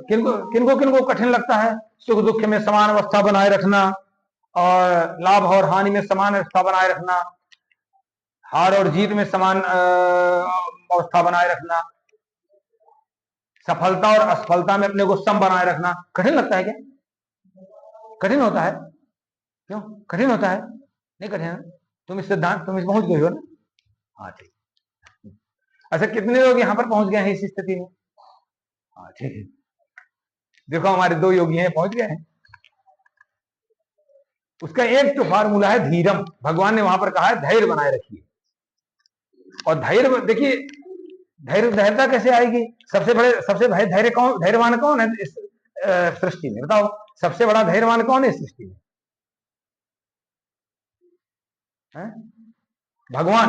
किनको किनको किनको कठिन लगता है? सुख दुख में समान अवस्था बनाए रखना और लाभ और हानि में समान अवस्था बनाए रखना, हार और जीत में समान अवस्था बनाए रखना, सफलता और असफलता में अपने को सम बनाए रखना कठिन लगता है क्या? कठिन होता है? क्यों कठिन होता है? नहीं कठिन है? तुम इस सिद्धांत तुम इस पहुंच गए हो ना? हाँ ठीक। अच्छा कितने लोग यहां पर पहुंच गए हैं इस स्थिति में? हाँ ठीक है। देखो हमारे 2 योगी हैं पहुंच गए हैं। उसका एक तो फार्मूला है धीरम। भगवान ने वहां पर कहा है धैर्य बनाए रखिए। और धैर्य देखिए, धैर्यता कैसे आएगी? सबसे धैर्यवान कौन है इस सृष्टि में? बताओ सबसे बड़ा धैर्यवान कौन है इस सृष्टि में? भगवान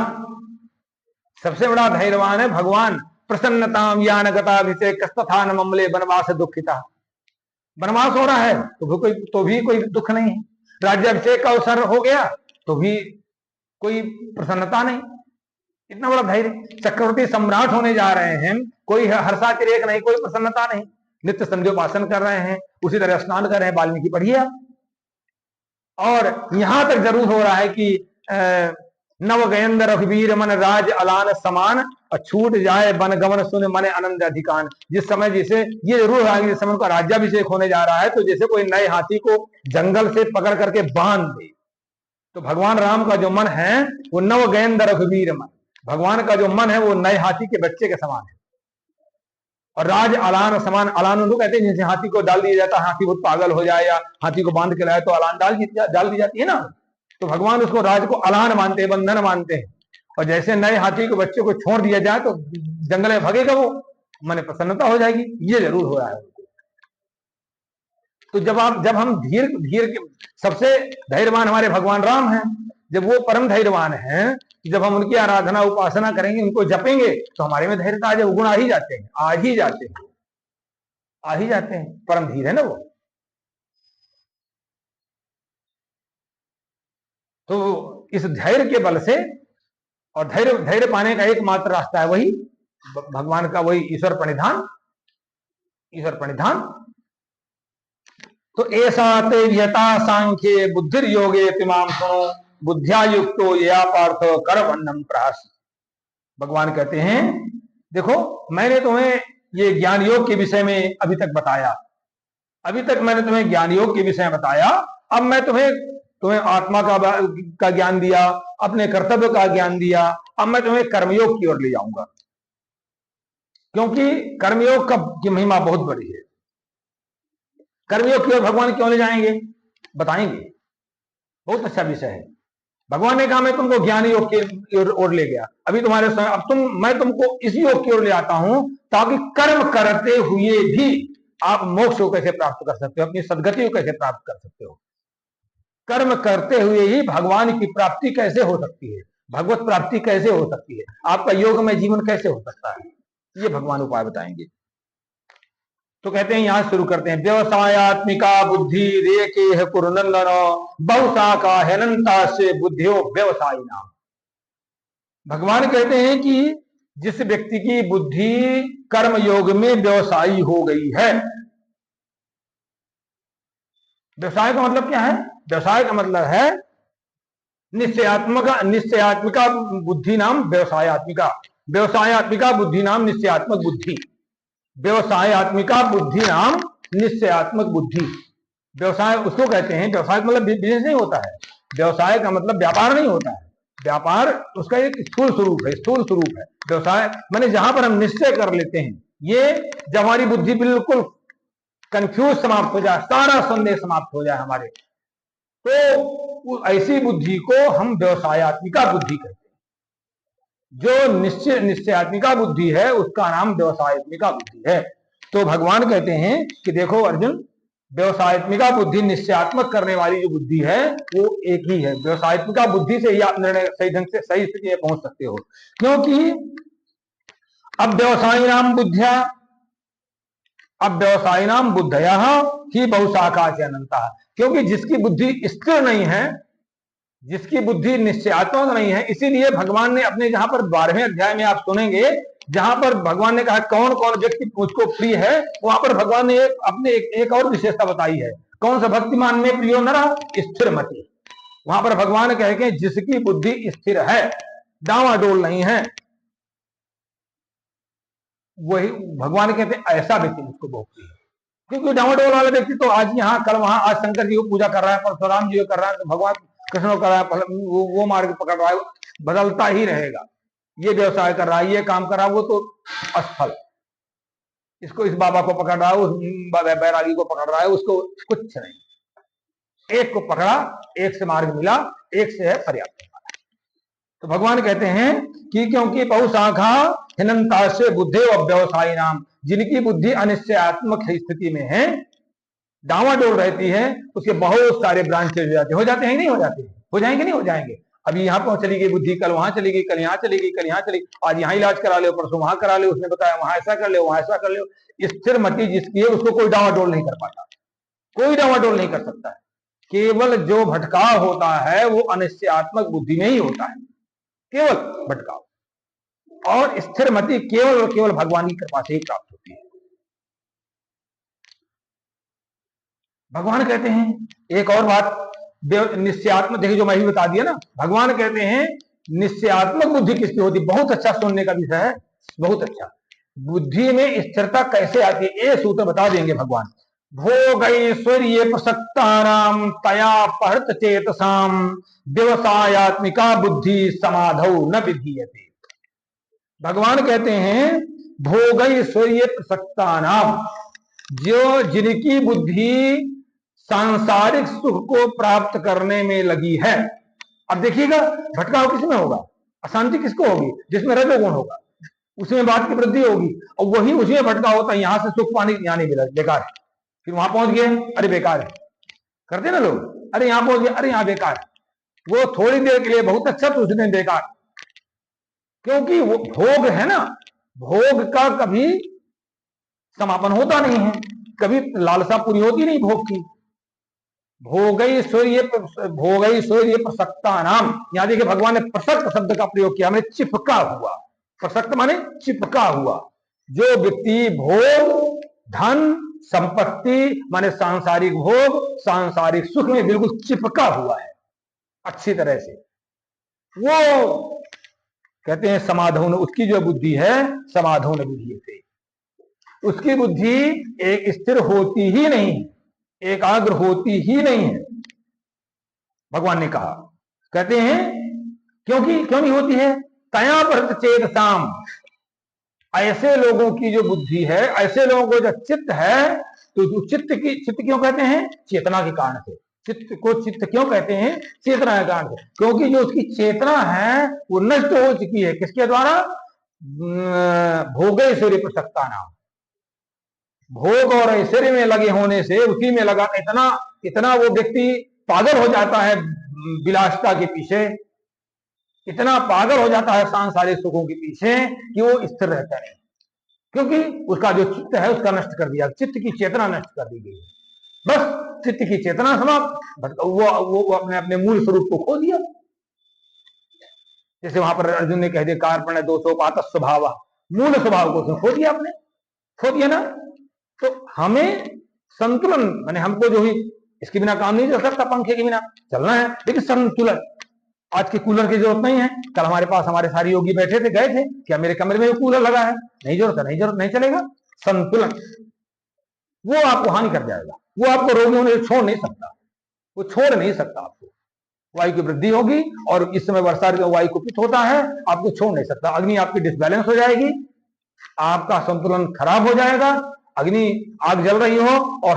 सबसे बड़ा धैर्यवान है भगवान। प्रसन्नताम यान गताभिषेक तथा न ममले वनवास दुखिता। वनवास हो रहा है तो भी कोई दुख नहीं है। राज्याभिषेक का अवसर हो गया तो भी कोई प्रसन्नता नहीं। इतना बड़ा धैर्य। चक्रवर्ती सम्राट होने जा रहे हैं, कोई हर्षातिरेक नहीं, कोई प्रसन्नता नहीं। नित्य संध्योपासन कर रहे हैं, उसी तरह स्नान कर रहे हैं, वाल्मीकि पढ़िए। और यहां तक जरूर हो रहा है कि नव गयेंद्र रघुवीर मन राज अलान समान, छूट जाए वन गमन सुन मन आनंद अधिकान। जिस समय जैसे ये जरूर रहा है, जिस समय उनका राज्याभिषेक होने जा रहा है तो जैसे कोई नए हाथी को जंगल से पकड़ करके बांध दे, तो भगवान राम का जो मन है वो नव गयेंद्र रघुवीर मन, भगवान का जो मन है वो नए हाथी के बच्चे के समान है। और राज अलान समान, अलान उनको कहते हैं जैसे हाथी को डाल दिया जाता है, हाथी बहुत पागल हो जाए या हाथी को बांध के लाए तो अलान डाल दी जाती है ना। तो भगवान उसको राज को अलान मानते हैं, बंधन मानते हैं। और जैसे नए हाथी के बच्चे को छोड़ दिया जाए तो जंगल में भगेगा वो, मन प्रसन्नता हो जाएगी। ये जरूर हो रहा है। तो जब हम धीर सबसे धैर्यवान हमारे भगवान राम हैं, जब वो परम धैर्यवान हैं, जब हम उनकी आराधना उपासना करेंगे, उनको जपेंगे तो हमारे में धैर्यता आ जाए, गुण आ ही जाते हैं, आ ही जाते हैं। परम धीर है ना वो। तो इस धैर्य के बल से, और धैर्य पाने का एकमात्र रास्ता है वही भगवान का, वही ईश्वर प्रणिधान। तो ऐसा तेव्यता सांख्ये बुद्धिर योगे तिमाम सुनो, बुद्धिया युक्तो या पार्थ कर्मण्यम प्रहस। भगवान कहते हैं देखो मैंने तुम्हें ये ज्ञान योग के विषय में अभी तक बताया, अभी तक मैंने तुम्हें ज्ञान योग के विषय में बताया। अब मैं तुम्हें आत्मा का ज्ञान दिया, अपने कर्तव्य का ज्ञान दिया। अब मैं तुम्हें कर्मयोग की ओर ले जाऊंगा, क्योंकि कर्मयोग की महिमा बहुत बड़ी है। कर्मयोग की ओर भगवान क्यों ले जाएंगे बताएंगे, बहुत अच्छा विषय है। भगवान ने कहा मैं तुमको ज्ञान योग की ओर ले गया, अभी तुम्हारे समय अब मैं तुमको इस योग की ओर ले आता हूं ताकि कर्म करते हुए भी आप मोक्ष को कैसे प्राप्त कर सकते हो, अपनी सदगति को कैसे प्राप्त कर सकते हो। कर्म करते हुए ही भगवान की प्राप्ति कैसे हो सकती है, भगवत प्राप्ति कैसे हो सकती है, आपका योग में जीवन कैसे हो सकता है, ये भगवान उपाय बताएंगे। तो कहते हैं यहां शुरू करते हैं। व्यवसायत्मिका बुद्धि रेके कुरुनंदन बहुशाखा हेनंता से बुद्धियो व्यवसायी नाम। भगवान कहते हैं कि जिस व्यक्ति की बुद्धि कर्म योग में व्यवसायी हो गई है। व्यवसाय का मतलब क्या है? व्यवसाय का मतलब है निश्चयात्मिका बुद्धि नाम व्यवसायत्मिका, व्यवसायत्मिका बुद्धि नाम निश्चयात्मक बुद्धि, व्यवसायत्मिका बुद्धि नाम निश्चयात्मक बुद्धि। व्यवसाय उसको कहते हैं, व्यवसाय मतलब बिजनेस नहीं होता है, व्यवसाय का मतलब व्यापार नहीं होता है। व्यापार उसका एक स्थूल स्वरूप है। व्यवसाय माने जहां पर हम निश्चय कर लेते हैं, ये जब हमारी बुद्धि बिल्कुल कंफ्यूज समाप्त हो जाए, सारा संदेह समाप्त हो जाए हमारे, तो ऐसी बुद्धि को हम व्यवसायत्मिका बुद्धि कहते हैं। जो निश्चयात्मिका बुद्धि है उसका नाम व्यवसायत्मिका बुद्धि है। तो भगवान कहते हैं कि देखो अर्जुन, व्यवसायत्मिका बुद्धि, निश्चयात्मक करने वाली जो बुद्धि है वो एक ही है। व्यवसायत्मिका बुद्धि से ही आप निर्णय सही ढंग से सही स्थिति में पहुंच सकते हो। क्योंकि अब व्यवसायिनाम बुद्धिया, अब व्यवसायिनाम बुद्धया ही बहुशाखा से अनंता, क्योंकि जिसकी बुद्धि स्थिर नहीं है, जिसकी बुद्धि निश्चयात्मक नहीं है, इसीलिए भगवान ने अपने जहां पर 12वें अध्याय में आप सुनेंगे, जहां पर भगवान ने कहा कौन कौन व्यक्ति मुझको प्रिय है, वहां पर भगवान ने अपने एक और विशेषता बताई है। कौन सा? भक्तिमान में प्रियो नरा स्थिर मति। वहां पर भगवान कहे कि जिसकी बुद्धि स्थिर है, डावाडोल नहीं है, वही भगवान कहते हैं ऐसा व्यक्ति मुझको बहुत प्रिय है। क्योंकि डावाडोल वाला व्यक्ति तो आज यहाँ कल वहां, आज शंकर जी को पूजा कर रहा है, परशुराम जी को कर रहा है, तो भगवान कृष्ण को कर रहा है, वो मार्ग पकड़ रहा है, बदलता ही रहेगा। ये व्यवसाय कर रहा है, ये काम कर रहा है, वो तो असफल। इसको इस बाबा को पकड़ रहा है, उस बैरागी को पकड़ रहा है, उसको कुछ नहीं। एक को पकड़ा, एक से मार्ग मिला, एक से है पर्याप्त। तो भगवान कहते हैं कि क्योंकि बहुशाखा हिनंता से बुद्धे व व्यवसायी नाम, जिनकी बुद्धि अनिश्चयात्मक स्थिति में है, डावाडोल रहती है, उसके बहुत सारे ब्रांचेज हो जाते हैं नहीं हो जाते? हो जाएंगे नहीं हो जाएंगे? अभी यहाँ पर चली गई बुद्धि, कल वहां चली गई, कल यहाँ चली गई, कल यहाँ चली, आज यहाँ इलाज करा लो, परसों वहां करा लो, उसने बताया वहां ऐसा कर लो, वहां ऐसा कर लो। स्थिर मति जिसकी है उसको कोई डावाडोल नहीं कर पाता, कोई डावाडोल नहीं कर सकता है। केवल जो भटकाव होता है वो अनिश्चयात्मक बुद्धि में ही होता है, केवल भटकाव। और स्थिर मति केवल और केवल भगवान की कृपा से ही प्राप्त होती है। भगवान कहते हैं एक और बात, निश्चयात्मक, देखिए जो मैं भी बता दिया ना, भगवान कहते हैं निश्चयात्मक बुद्धि किसकी होती? बहुत अच्छा सुनने का विषय है, बहुत अच्छा। बुद्धि में स्थिरता कैसे आती है, ये सूत्र बता देंगे भगवान। भोग ऐश्वर्य प्रसक्तानाम तया पहृत चेतसाम व्यवसायत्मिका बुद्धि समाधौ न विधीयते। भगवान कहते हैं भोग ऐश्वर्य प्रसक्तानाम, जो जिनकी बुद्धि सांसारिक सुख को प्राप्त करने में लगी है। अब देखिएगा भटकाव किसमें होगा? अशांति किसको होगी? जिसमें रजोगुण होगा, उसमें बात की वृद्धि होगी, और वही उसमें भटकाव होता है। यहां से सुख पानी यहाँ नहीं मिला, बेकार है, फिर वहां पहुंच गए, अरे बेकार है, करते ना लोग, अरे यहां पहुंच गए, अरे यहां बेकार है। वो थोड़ी देर के लिए बहुत अच्छा, तो उस दिन बेकार, क्योंकि वो भोग है ना, भोग का कभी समापन होता नहीं है, कभी लालसा पूरी होती नहीं भोग की। भोगई सूर्य प्रसक्ता नाम, यहां देखिए भगवान ने प्रसक्त शब्द का प्रयोग किया, मैंने चिपका हुआ। प्रसक्त माने चिपका हुआ। जो व्यक्ति भोग, धन, संपत्ति माने सांसारिक भोग, सांसारिक सुख में बिल्कुल चिपका हुआ है अच्छी तरह से, वो कहते हैं समाधौन, उसकी जो बुद्धि है समाधौन विधि से, उसकी बुद्धि एक स्थिर होती ही नहीं, एकाग्र होती ही नहीं है। भगवान ने कहा, कहते हैं क्योंकि क्यों नहीं होती है? तया भरत चेतसाम, ऐसे लोगों की जो बुद्धि है, ऐसे लोगों को जो चित्त है, तो चित्त क्यों कहते हैं? चेतना के कारण से। चित्त को चित्त क्यों कहते हैं? चेतना के कारण से, क्योंकि जो उसकी चेतना है वो नष्ट हो चुकी है, किसके द्वारा? भोग ऐश्वर्य प्रसक्ता नाम, भोग और ऐश्वर्य में लगे होने से, उसी में लगा, इतना वो व्यक्ति पागल हो जाता है विलासिता के पीछे, इतना पागल हो जाता है सांसारिक सुखों के पीछे कि वो स्थिर रहता नहीं, क्योंकि उसका जो चित्त है उसका नष्ट कर दिया, चित्त की चेतना नष्ट कर दी गई, बस चित्त की चेतना समाप्त, वो अपने अपने मूल स्वरूप को खो दिया। जैसे वहां पर अर्जुन ने कह दिया कार्पण्य दोषोपात स्वभाव, मूल स्वभाव को उसने खो दिया, अपने खो दिया ना। तो हमें संतुलन, माने हमको जो ही इसके बिना काम नहीं चल सकता, पंखे के बिना चलना है, लेकिन संतुलन। आज के कूलर की जरूरत नहीं है, कल हमारे पास हमारे सारे योगी बैठे थे, गए थे, क्या मेरे कमरे में कूलर लगा है? नहीं जरूरत है, नहीं जरूरत, नहीं चलेगा। संतुलन वो आपको हानि कर जाएगा, वो आपको रोगी होने से छोड़ नहीं सकता, वो छोड़ नहीं सकता आपको। वायु की वृद्धि होगी, और इस समय वर्षा ऋतु वायु कुपित होता है, आपको छोड़ नहीं सकता। अग्नि आपकी डिसबैलेंस हो जाएगी, आपका संतुलन खराब हो जाएगा। अग्नि, आग जल रही हो और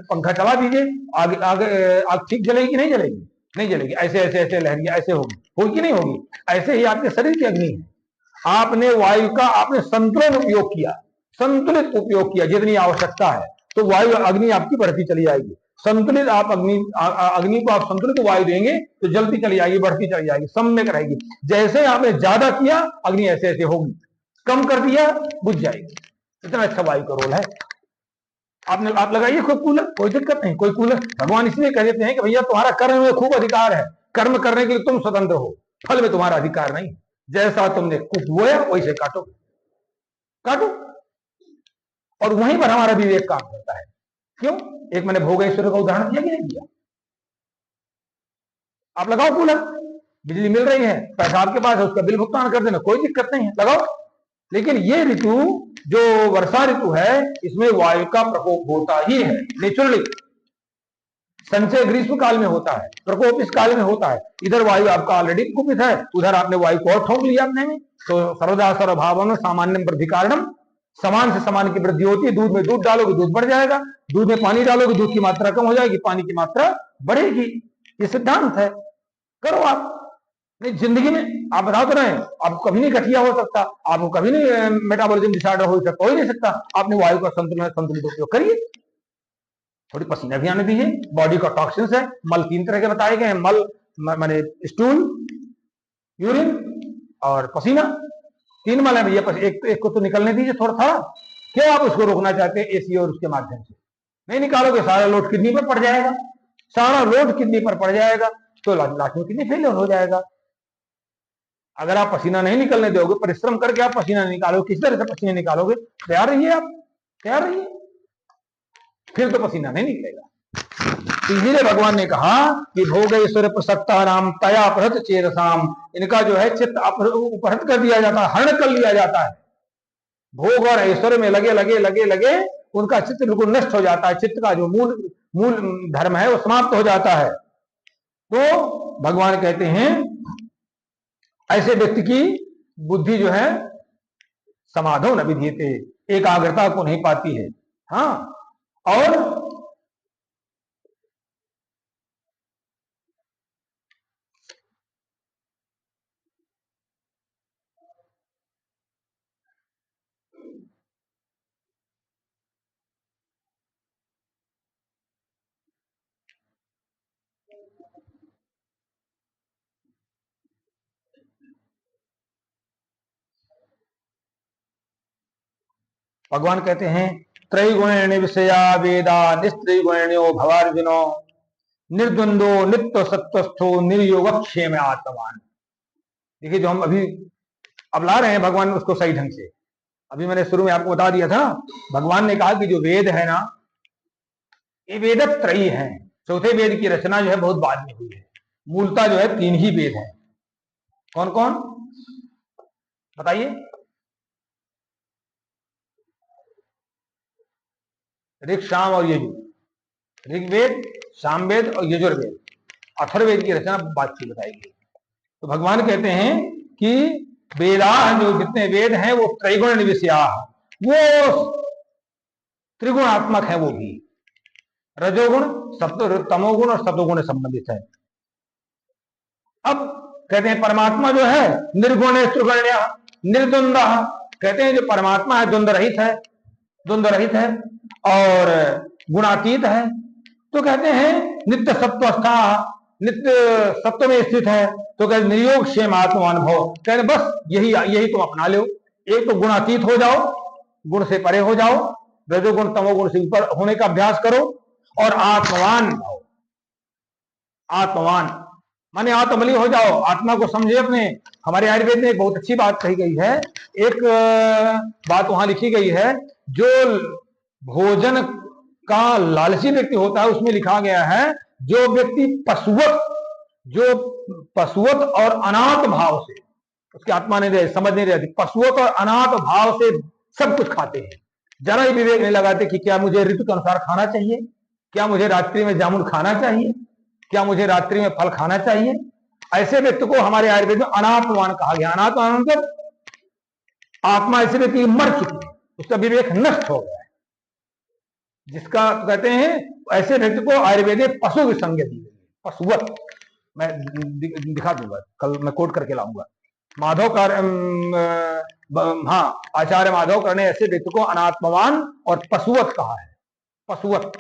पंखा चला दीजिए, आग ठीक जलेगी? नहीं जलेगी, नहीं जलेगी। ऐसे ऐसे ऐसे लहरियां ऐसे होगी नहीं होगी? ऐसे ही आपके शरीर की अग्नि है। आपने वायु का आपने संतुलन उपयोग किया, संतुलित उपयोग किया जितनी आवश्यकता है, तो वायु अग्नि आपकी बढ़ती चली जाएगी। संतुलित आप अग्नि को आप संतुलित वायु देंगे तो जलती चली जाएगी, बढ़ती चली जाएगी, सम्यक रहेगी। जैसे आपने ज्यादा किया अग्नि ऐसे ऐसे होगी, कम कर दिया बुझ जाएगी। इतना अच्छा वायु का रोल है। आप लगाइए कोई कूलर, कोई दिक्कत नहीं, कोई कूलर। भगवान इसलिए कह देते हैं कि भैया तुम्हारा कर्म में खूब अधिकार है, कर्म करने के लिए तुम स्वतंत्र हो, फल में तुम्हारा अधिकार नहीं। जैसा तुमने कुछ बोया वैसे काटो काटो। और वहीं पर हमारा विवेक काम करता है। क्यों? एक मैंने भोगेश्वर का उदाहरण दिया कि नहीं दिया? आप लगाओ कूलर, बिजली मिल रही है, पैसा आपके पास है, उसका बिल भुगतान कर देना, कोई दिक्कत नहीं है, लगाओ। लेकिन ये ऋतु जो वर्षा ऋतु है, इसमें वायु का प्रकोप होता ही है नेचुरली। संचय ग्रीष्म काल में होता है, प्रकोप इस काल में होता है। इधर वायु आपका ऑलरेडी कुपित है, उधर आपने वायु को और ठोक लिया अपने में। तो सर्वदा सर्वभावम सामान्यम वृद्धि कारणम, समान से समान की वृद्धि होती है। दूध में दूध डालोगे दूध बढ़ जाएगा, दूध में पानी डालोगे दूध की मात्रा कम हो जाएगी, पानी की मात्रा बढ़ेगी। ये सिद्धांत है। करो आप नहीं जिंदगी में। आप बता तो रहे हैं आपको कभी नहीं गठिया हो सकता, आपको कभी नहीं मेटाबॉलिज्म डिसऑर्डर हो सकता, हो ही नहीं सकता। आपने वायु का संतुलित उपयोग करिए, थोड़ी पसीना भी आने दीजिए। बॉडी का टॉक्सिन्स है, मल 3 तरह के बताए गए हैं, मल माने स्टूल, यूरिन और पसीना। 3 मल है भैया, एक को तो निकलने दीजिए थोड़ा थोड़ा। क्यों आप उसको रोकना चाहते हैं एसी और उसके माध्यम से? नहीं निकालोगे सारा लोड किडनी पर पड़ जाएगा, सारा लोड किडनी पर पड़ जाएगा, तो लास्ट में किडनी फेलियर हो जाएगा। अगर आप पसीना नहीं निकलने दोगे, परिश्रम करके आप पसीना नहीं निकालोगे, किस तरह से पसीना निकालोगे? तैयार रहिए, आप तैयार रहिए, फिर तो पसीना नहीं निकलेगा। इसीलिए भगवान ने कहा कि भोगेश्वर प्रसक्ता नाम तया अपहृत चेतसाम, इनका जो है चित्त अपहृत कर दिया जाता है, हरण कर लिया जाता है। भोग और ऐश्वर्य में लगे लगे लगे लगे उनका चित्त बिल्कुल नष्ट हो जाता है। चित्त का जो मूल धर्म है वो समाप्त हो जाता है। तो भगवान कहते हैं ऐसे व्यक्ति की बुद्धि जो है समाधो न विधीयते, एकाग्रता को नहीं पाती है। हाँ, और भगवान कहते हैं त्रैगुण्य विषया वेदा निस्त्रिगुण्यो भवार्जुनो निर्द्वंदो नित्य सत्वस्थो निर्योगक्षेम आत्मवान। देखिए जो हम अभी अब ला रहे हैं भगवान उसको सही ढंग से, अभी मैंने शुरू में आपको बता दिया था। भगवान ने कहा कि जो वेद है ना, ये वेद त्रयी है। चौथे वेद की रचना जो है बहुत बाद में हुई है। मूलता जो है 3 ही वेद है। कौन कौन बताइए? ऋग, साम और यजुर। ऋग्वेद, सामवेद और यजुर्वेद, अथर्ववेद की रचना बाद की बताई गई। तो भगवान कहते हैं कि वेदा जो जितने वेद हैं वो त्रैगुण निविष्या, वो त्रिगुणात्मक है। वो भी रजोगुण, तमोगुण और सतोगुण संबंधित है। अब कहते हैं परमात्मा जो है निर्गुण त्रिगुण्य निर्द्वंद, कहते हैं जो परमात्मा है द्वंद्व रहित है और गुणातीत है। तो कहते हैं नित्य सत्वस्था, नित्य सत्व में स्थित है। तो कहते निर्योग क्षेम आत्मानुभव, कहते बस यही तुम अपना लो। एक तो गुणातीत हो जाओ, गुण से परे हो जाओ, रजोगुण तमोगुण से ऊपर होने का अभ्यास करो, और आत्मवान भाव, आत्मवान माने आत्मली हो जाओ, आत्मा को समझे अपने। हमारे आयुर्वेद में एक बहुत अच्छी बात कही गई है। एक बात वहां लिखी गई है, जो भोजन का लालची व्यक्ति होता है उसमें लिखा गया है जो व्यक्ति पशुवत और अनाथ भाव से, उसकी आत्मा नहीं रहती, समझ नहीं रहती, पशुवत और अनाथ भाव से सब कुछ खाते हैं, जरा ही विवेक नहीं लगाते कि क्या मुझे ऋतु के अनुसार खाना चाहिए, क्या मुझे रात्रि में जामुन खाना चाहिए, क्या मुझे रात्रि में फल खाना चाहिए। ऐसे व्यक्ति को हमारे आयुर्वेद में अनात्मवान कहा गया। अनात्मवान मतलब आत्मा ऐसे व्यक्ति मर चुकी है, उसका विवेक नष्ट हो गया है, जिसका कहते हैं ऐसे व्यक्ति को आयुर्वेद में पशु की संज्ञा दी गई है, पशुवत। मैं दिखा दूंगा, कल मैं कोट करके लाऊंगा। आचार्य माधव कर ने ऐसे व्यक्ति को अनात्मवान और पशुवत कहा है। पशुवत।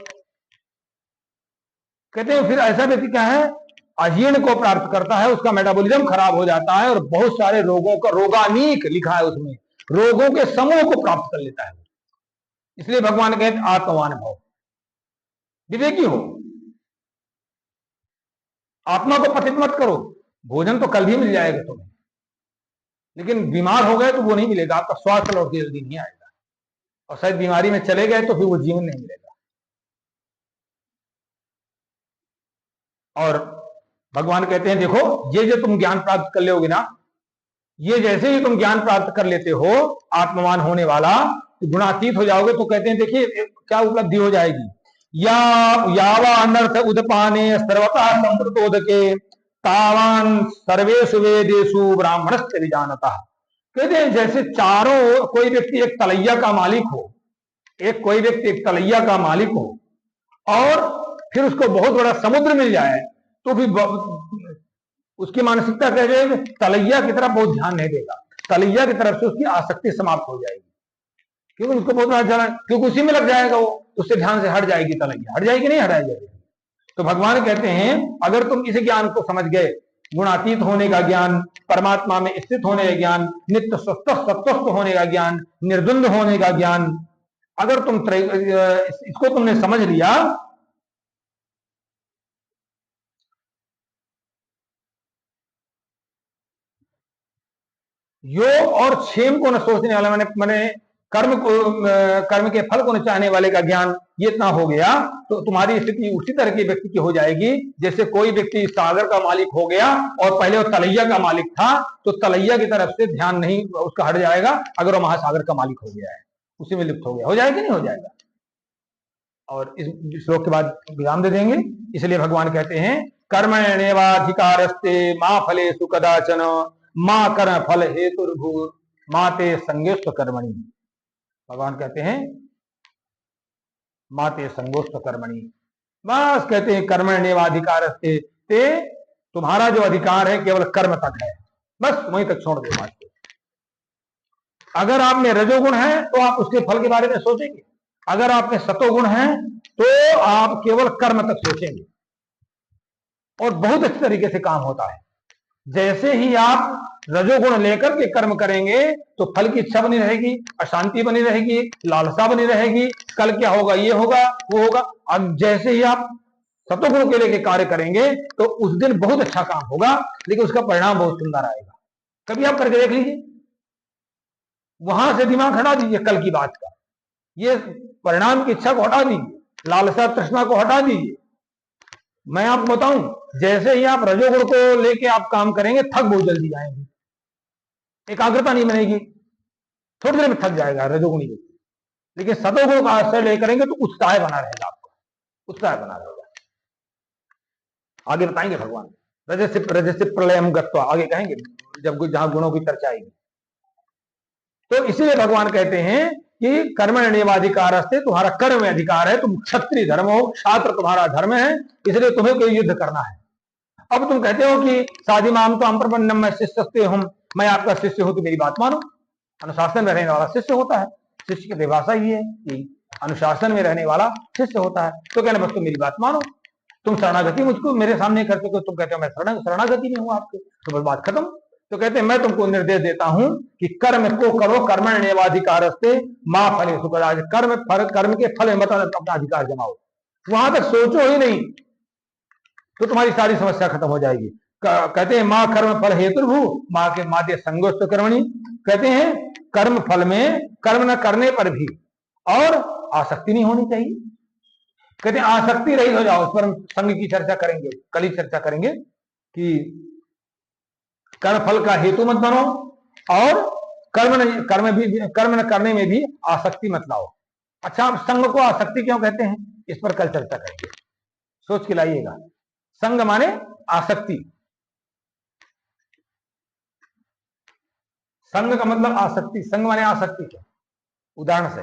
कहते हैं फिर ऐसा व्यक्ति क्या है, अजीर्ण को प्राप्त करता है, उसका मेटाबॉलिज्म खराब हो जाता है और बहुत सारे रोगों का, रोगानीक लिखा है उसमें, रोगों के समूह को प्राप्त कर लेता है। इसलिए भगवान कहते आत्मवान भव, विवेकी हो, आत्मा को पतित मत करो। भोजन तो कल भी मिल जाएगा तुम्हें, लेकिन बीमार हो गए तो वो नहीं मिलेगा, आपका स्वास्थ्य लौट के जल्दी नहीं आएगा, और शायद बीमारी में चले गए तो फिर वो जीवन नहीं मिलेगा। और भगवान कहते हैं देखो, ये जो तुम ज्ञान प्राप्त कर लोगे ना, ये जैसे ही तुम ज्ञान प्राप्त कर लेते हो आत्मवान होने वाला, गुणातीत हो जाओगे, तो कहते हैं देखिए क्या उपलब्धि हो जाएगी। या यावा अनर्थ उदपाने सर्वतः संप्रतोदके तावान सर्वेषु वेदेषु ब्राह्मणस्य विजानता। कहते हैं जैसे चारों, कोई व्यक्ति एक तलैया का मालिक हो, कोई व्यक्ति एक तलैया का मालिक हो और फिर उसको बहुत बड़ा समुद्र मिल जाए, तो फिर उसकी मानसिकता कह जाएगी तलैया की तरफ बहुत ध्यान नहीं देगा, तलैया की तरफ से उसकी आसक्ति समाप्त हो जाएगी, क्योंकि उसको बहुत बड़ा ध्यान, क्योंकि उसी में लग जाएगा वो, उससे ध्यान से हट जाएगी तलैया, हट जाएगी नहीं हटाई जाएगी। तो भगवान कहते हैं अगर तुम इस ज्ञान को समझ गए, गुणातीत होने का ज्ञान, परमात्मा में स्थित होने का ज्ञान, नित्य सत्वस्थ होने का ज्ञान, निर्द्वंद होने का ज्ञान, अगर तुम इसको तुमने समझ लिया, योग और क्षेम को न सोचने वाला, मैंने कर्म को, कर्म के फल को न चाहने वाले का ज्ञान ये इतना हो गया, तो तुम्हारी स्थिति उसी तरह के व्यक्ति की हो जाएगी जैसे कोई व्यक्ति सागर का मालिक हो गया और पहले वो तलैया का मालिक था, तो तलैया की तरफ से ध्यान नहीं उसका हट जाएगा, अगर वो महासागर का मालिक हो गया है, उसी में लिप्त हो गया, हो जाएगा नहीं हो जाएगा। और इस श्लोक के बाद विराम दे देंगे। इसलिए भगवान कहते हैं कर्मण्येवाधिकारस्ते मा फलेषु कदाचन मां कर्म फल हेतुर्भू माते संगोष्ठ कर्मणि। भगवान कहते हैं माते संगोष्ठ कर्मणि, बस कहते हैं कर्मण्येवाधिकारस्ते, तुम्हारा जो अधिकार है केवल कर्म तक है, बस वहीं तक छोड़ दो बात को। अगर आप में रजोगुण है तो आप उसके फल के बारे में सोचेंगे, अगर आप में सतोगुण है तो आप केवल कर्म तक सोचेंगे, और बहुत अच्छे तरीके से काम होता है। जैसे ही आप रजोगुण लेकर के कर्म करेंगे तो फल की इच्छा बनी रहेगी, अशांति बनी रहेगी, लालसा बनी रहेगी, कल क्या होगा, ये होगा, वो होगा। अब जैसे ही आप सतोगुण के लेके कार्य करेंगे तो उस दिन बहुत अच्छा काम होगा, लेकिन उसका परिणाम बहुत सुंदर आएगा। कभी आप करके देख लीजिए, वहां से दिमाग हटा दीजिए कल की बात का, ये परिणाम की इच्छा को हटा दीजिए, लालसा तृष्णा को हटा दीजिए। मैं आपको बताऊं, जैसे ही आप रजोगुण को लेके आप काम करेंगे थक बहुत जल्दी जाएंगे, एकाग्रता नहीं बनेगी, थोड़ी देर में थक जाएगा रजोगुणी व्यक्ति। लेकिन सतोगुण का आश्रय ले करेंगे तो उत्साह बना रहेगा, आपका उत्साह बना रहेगा। आगे बताएंगे भगवान, रजस्य प्रलयम गत्वा, आगे कहेंगे जब जहां गुणों की चर्चा आएगी। तो इसीलिए भगवान कहते हैं कि कर्मण्येवाधिकार से, तुम्हारा कर्म में अधिकार है, तुम क्षत्रिय धर्म हो, क्षात्र तुम्हारा धर्म है, इसलिए तुम्हें कोई युद्ध करना है। अब तुम कहते हो कि साधिमाम तो अम्प्रपन्नम, मैं शिष्य हूं, मैं आपका शिष्य हूं, तो मेरी बात मानो। अनुशासन में रहने वाला शिष्य होता है, शिष्य की परिभाषा ही है कि अनुशासन में रहने वाला शिष्य होता है। तो कहना बस तुम मेरी बात मानो, तुम शरणागति मुझको मेरे सामने कर सको, तुम कहते हो मैं शरणागति में हूं आपके, तो बस बात खत्म। तो कहते हैं मैं तुमको निर्देश देता हूं कि कर्म को करो, कर्मण्येवाधिकारस्ते मां फलेषु कदाचन, कर्म के फल में मत अपना अधिकार जमाओ, वहां तक सोचो ही नहीं, तो तुम्हारी सारी समस्या खत्म हो जाएगी। कहते हैं मां कर्म फल हेतुर्भू मां के माते संगोष्ठ कर्मणि। कहते हैं कर्म फल में कर्म न करने पर भी और आसक्ति नहीं होनी चाहिए। कहते हैं आसक्ति रहित हो जाओ। इस पर हम संग की चर्चा करेंगे, कल ही चर्चा करेंगे कि कर्म फल का हेतु मत बनो और कर्म न करने में भी आसक्ति मत लाओ। अच्छा, आप संग को आसक्ति क्यों कहते हैं, इस पर कल चर्चा करेंगे, सोच के लाइएगा। संग माने आसक्ति, संग का मतलब आसक्ति, संग माने आसक्ति क्या, उदाहरण से